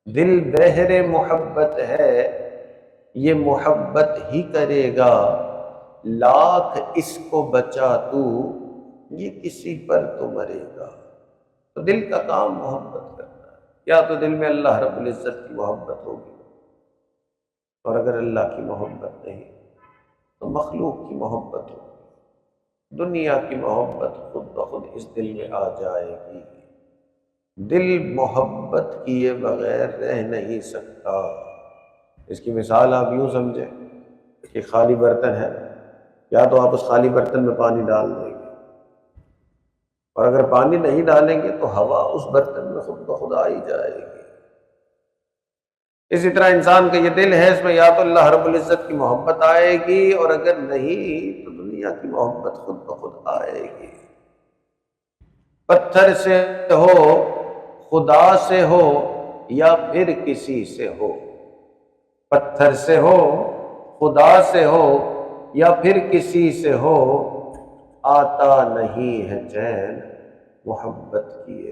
دل بحر محبت ہے، یہ محبت ہی کرے گا، لاکھ اس کو بچا تو، یہ کسی پر تو مرے گا۔ تو دل کا کام محبت کرنا ہے، یا تو دل میں اللہ رب العزت کی محبت ہوگی، اور اگر اللہ کی محبت نہیں تو مخلوق کی محبت ہوگی، دنیا کی محبت خود بخود اس دل میں آ جائے گی۔ دل محبت کیے بغیر رہ نہیں سکتا۔ اس کی مثال آپ یوں سمجھیں کہ خالی برتن ہے، یا تو آپ اس خالی برتن میں پانی ڈال دیں گے، اور اگر پانی نہیں ڈالیں گے تو ہوا اس برتن میں خود بخود آ ہی جائے گی۔ اسی طرح انسان کا یہ دل ہے، اس میں یا تو اللہ رب العزت کی محبت آئے گی، اور اگر نہیں تو دنیا کی محبت خود بخود آئے گی۔ پتھر سے ہو، خدا سے ہو، یا پھر کسی سے ہو، پتھر سے ہو، خدا سے ہو، یا پھر کسی سے ہو، آتا نہیں ہے چین محبت کیے